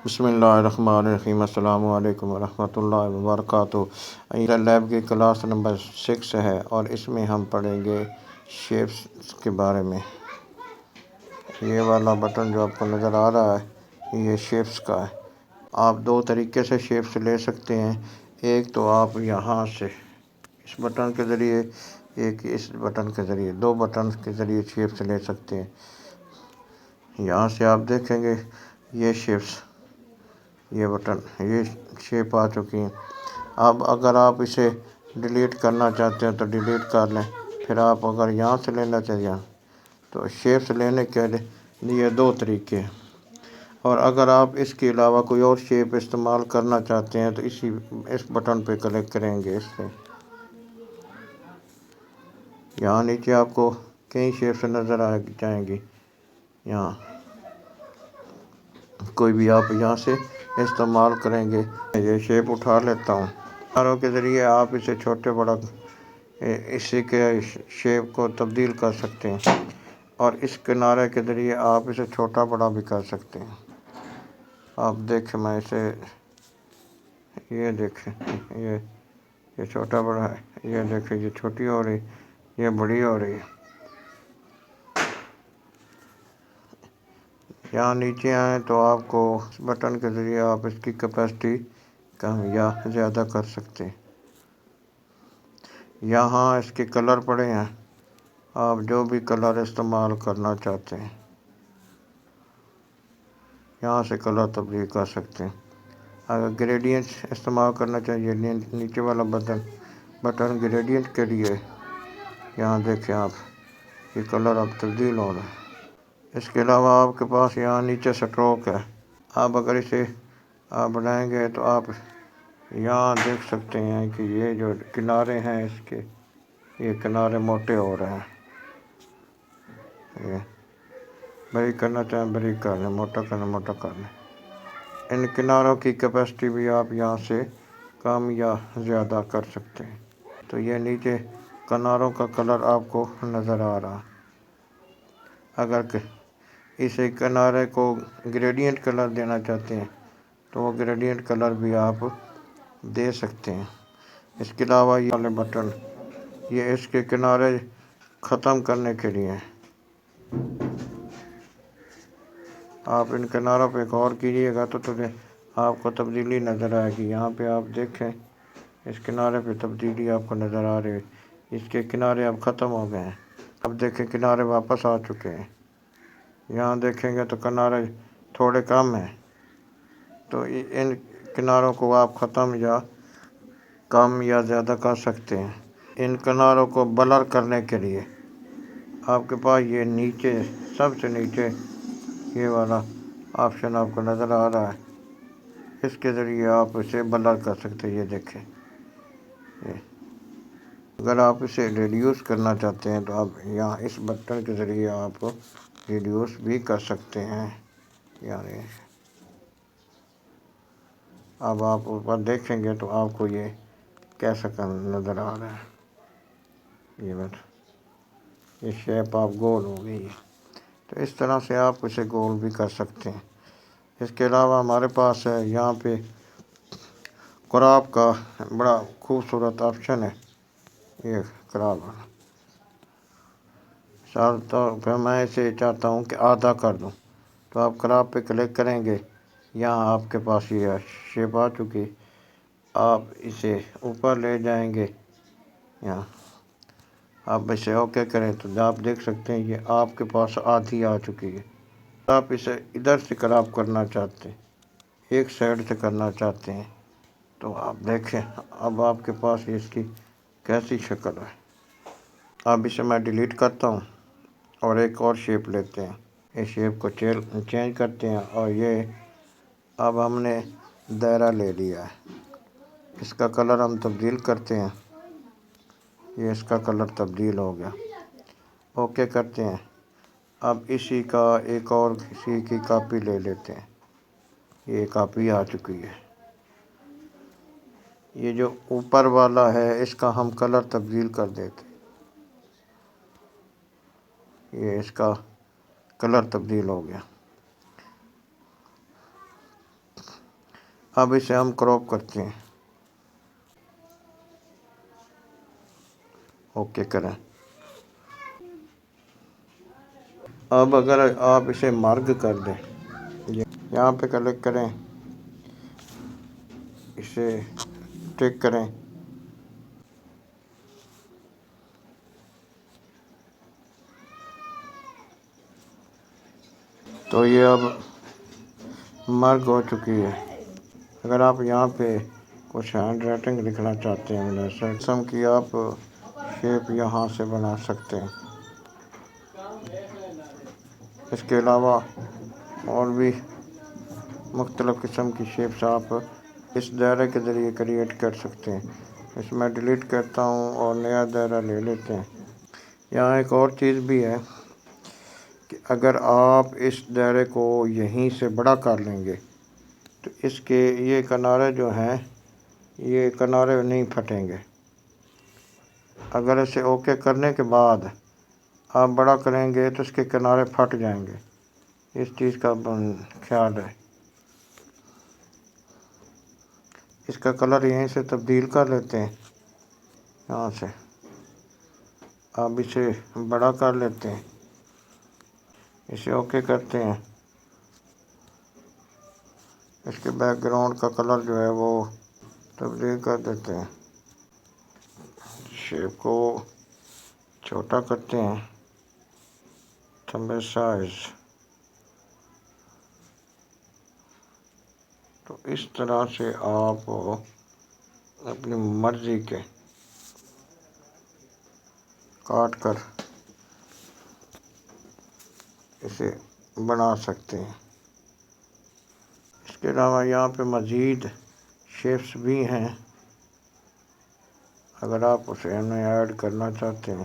بسم اللہ الرحمن الرحیم۔ السلام علیکم ورحمۃ اللہ وبرکاتہ۔ لیب کی کلاس نمبر 6 ہے اور اس میں ہم پڑھیں گے شیپس کے بارے میں۔ یہ والا بٹن جو آپ کو نظر آ رہا ہے یہ شیپس کا ہے۔ آپ دو طریقے سے شیپس لے سکتے ہیں۔ ایک تو آپ یہاں سے اس بٹن کے ذریعے، ایک اس بٹن کے ذریعے، دو بٹن کے ذریعے شیپس لے سکتے ہیں۔ یہاں سے آپ دیکھیں گے یہ شیپس، یہ بٹن، یہ شیپ آ چکی ہیں۔ اب اگر آپ اسے ڈیلیٹ کرنا چاہتے ہیں تو ڈیلیٹ کر لیں۔ پھر آپ اگر یہاں سے لینا چاہیے تو شیپس لینے کے لیے دو طریقے ہیں۔ اور اگر آپ اس کے علاوہ کوئی اور شیپ استعمال کرنا چاہتے ہیں تو اس بٹن پہ کلک کریں گے۔ اس سے یہاں نیچے آپ کو کئی شیپس نظر آ جائیں گی۔ یہاں کوئی بھی آپ یہاں سے استعمال کریں گے۔ یہ شیپ اٹھا لیتا ہوں۔ کناروں کے ذریعے آپ اسے چھوٹے بڑا اسی کے شیپ کو تبدیل کر سکتے ہیں، اور اس کنارے کے ذریعے آپ اسے چھوٹا بڑا بھی کر سکتے ہیں۔ آپ دیکھیں، میں اسے یہ دیکھیں، یہ چھوٹا بڑا ہے، یہ دیکھیں یہ چھوٹی ہو رہی، یہ بڑی ہو رہی ہے۔ یہاں نیچے آئیں تو آپ کو اس بٹن کے ذریعے آپ اس کی کیپیسٹی کم یا زیادہ کر سکتے ہیں۔ یہاں اس کے کلر پڑے ہیں، آپ جو بھی کلر استعمال کرنا چاہتے ہیں یہاں سے کلر تبدیل کر سکتے ہیں۔ اگر گریڈینٹ استعمال کرنا چاہیے، نیچے والا بٹن گریڈینٹ کے لیے، یہاں دیکھیں آپ یہ کلر اب تبدیل ہو رہا ہے۔ اس کے علاوہ آپ کے پاس یہاں نیچے سٹروک ہے۔ آپ اگر اسے بڑھائیں گے تو آپ یہاں دیکھ سکتے ہیں کہ یہ جو کنارے ہیں اس کے، یہ کنارے موٹے ہو رہے ہیں۔ یہ بریک کرنا چاہیں بریک کر لیں، موٹا کرنا موٹا کر لیں۔ ان کناروں کی کیپیسٹی بھی آپ یہاں سے کم یا زیادہ کر سکتے ہیں۔ تو یہ نیچے کناروں کا کلر آپ کو نظر آ رہا۔ اگر اسے کنارے کو گریڈینٹ کلر دینا چاہتے ہیں تو وہ گریڈینٹ کلر بھی آپ دے سکتے ہیں۔ اس کے علاوہ یہ والے بٹن، یہ اس کے کنارے ختم کرنے کے لیے ہیں۔ آپ ان کناروں پہ غور کیجیے گا تو آپ کو تبدیلی نظر آئے گی۔ یہاں پہ آپ دیکھیں اس کنارے پہ تبدیلی آپ کو نظر آ رہی ہے۔ اس کے کنارے اب ختم ہو گئے ہیں۔ اب دیکھیں کنارے واپس آ چکے ہیں۔ یہاں دیکھیں گے تو کنارے تھوڑے کم ہیں، تو ان کناروں کو آپ ختم یا کم یا زیادہ کر سکتے ہیں۔ ان کناروں کو بلر کرنے کے لیے آپ کے پاس یہ نیچے سب سے نیچے یہ والا آپشن آپ کو نظر آ رہا ہے، اس کے ذریعے آپ اسے بلر کر سکتے ہیں۔ یہ دیکھیں، اگر آپ اسے ریڈیوس کرنا چاہتے ہیں تو آپ یہاں اس بٹن کے ذریعے آپ ریڈیوس بھی کر سکتے ہیں۔ یعنی اب آپ اوپر دیکھیں گے تو آپ کو یہ کیسا نظر آ رہا ہے۔ یہ شیپ آپ گول ہو گئی ہے، تو اس طرح سے آپ اسے گول بھی کر سکتے ہیں۔ اس کے علاوہ ہمارے پاس ہے یہاں پہ کراپ کا بڑا خوبصورت آپشن ہے۔ یہ کراپ مثال طور پہ میں اسے چاہتا ہوں کہ آدھا کر دوں، تو آپ کراپ پہ کلک کریں گے۔ یہاں آپ کے پاس یہ شیپ آ چکی، آپ اسے اوپر لے جائیں گے۔ یہاں آپ اسے اوکے کریں تو آپ دیکھ سکتے ہیں یہ آپ کے پاس آدھی آ چکی ہے۔ آپ اسے ادھر سے کراپ کرنا چاہتے ہیں، ایک سائڈ سے کرنا چاہتے ہیں، تو آپ دیکھیں اب آپ کے پاس اس کی کیسی شکل ہے۔ اب اسے میں ڈیلیٹ کرتا ہوں اور ایک اور شیپ لیتے ہیں۔ اس شیپ کو چینج کرتے ہیں، اور یہ اب ہم نے دائرہ لے لیا ہے۔ اس کا کلر ہم تبدیل کرتے ہیں۔ یہ اس کا کلر تبدیل ہو گیا، اوکے کرتے ہیں۔ اب اسی کا ایک اور اسی کی کاپی لے لیتے ہیں۔ یہ کاپی آ چکی ہے۔ یہ جو اوپر والا ہے اس کا ہم کلر تبدیل کر دیتے ہیں۔ یہ اس کا کلر تبدیل ہو گیا۔ اب اسے ہم کراپ کرتے ہیں، اوکے کریں۔ اب اگر آپ اسے مرج کر دیں، یہاں پہ کلک کریں، اسے ٹک کریں، تو یہ اب مرج ہو چکی ہے۔ اگر آپ یہاں پہ کچھ ہینڈ رائٹنگ لکھنا چاہتے ہیں ویسے قسم کی آپ شیپ یہاں سے بنا سکتے ہیں۔ اس کے علاوہ اور بھی مختلف قسم کی شیپس آپ اس دائرے کے ذریعے کریٹ کر سکتے ہیں۔ اس میں ڈیلیٹ کرتا ہوں اور نیا دائرہ لے لیتے ہیں۔ یہاں ایک اور چیز بھی ہے کہ اگر آپ اس دائرے کو یہیں سے بڑا کر لیں گے تو اس کے یہ کنارے جو ہیں یہ کنارے نہیں پھٹیں گے۔ اگر اسے اوکے کرنے کے بعد آپ بڑا کریں گے تو اس کے کنارے پھٹ جائیں گے، اس چیز کا خیال ہے۔ اس کا کلر یہیں سے تبدیل کر لیتے ہیں، یہاں سے آپ اسے بڑا کر لیتے ہیں، اسے اوکے کرتے ہیں۔ اس کے بیک گراؤنڈ کا کلر جو ہے وہ تبدیل کر دیتے ہیں، شیپ کو چھوٹا کرتے ہیں، تھمب سائز۔ تو اس طرح سے آپ اپنی مرضی کے کاٹ کر اسے بنا سکتے ہیں۔ اس کے علاوہ یہاں پہ مزید شیپس بھی ہیں، اگر آپ اسے انہیں ایڈ کرنا چاہتے ہیں۔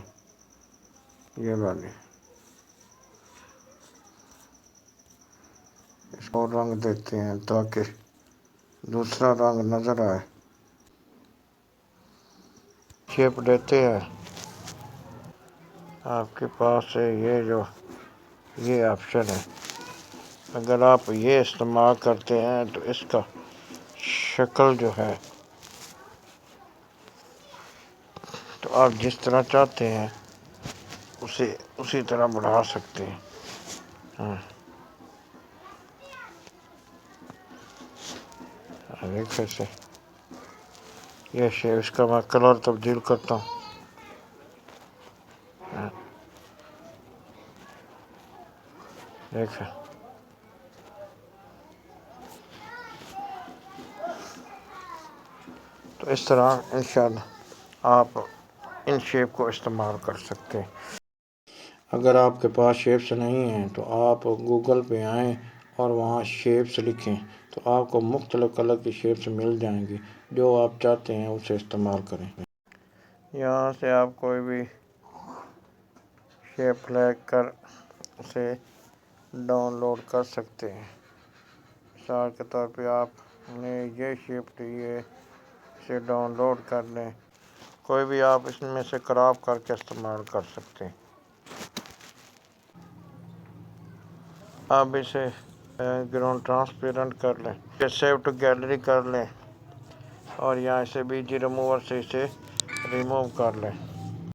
یہ والی اس کو رنگ دیتے ہیں تاکہ دوسرا رنگ نظر آئے، شیپ دیتے ہیں۔ آپ کے پاس ہے یہ آپشن ہے، اگر آپ یہ استعمال کرتے ہیں تو اس کا شکل جو ہے تو آپ جس طرح چاہتے ہیں اسے اسی طرح بڑھا سکتے ہیں۔ پھر سے یہ شیپ، اس کا میں کلر تبدیل کرتا ہوں۔ دیکھیں تو اس طرح انشاءاللہ آپ ان شیپ کو استعمال کر سکتے ہیں۔ اگر آپ کے پاس شیپس نہیں ہیں تو آپ گوگل پہ آئیں اور وہاں شیپس لکھیں تو آپ کو مختلف کلر کی شیپس مل جائیں گی، جو آپ چاہتے ہیں اسے استعمال کریں۔ یہاں سے آپ کوئی بھی شیپ لے کر اسے ڈاؤن لوڈ کر سکتے ہیں۔ مثال کے طور پہ آپ نے یہ شیپ لی ہے، اسے ڈاؤن لوڈ کر لیں، کوئی بھی آپ اس میں سے کراپ کر کے استعمال کر سکتے ہیں۔ آپ اسے گراؤنڈ ٹرانسپیرنٹ کر لیں، سیو ٹو گیلری کر لیں اور یہاں سے BG ریموور سے اسے ریموو کر لیں۔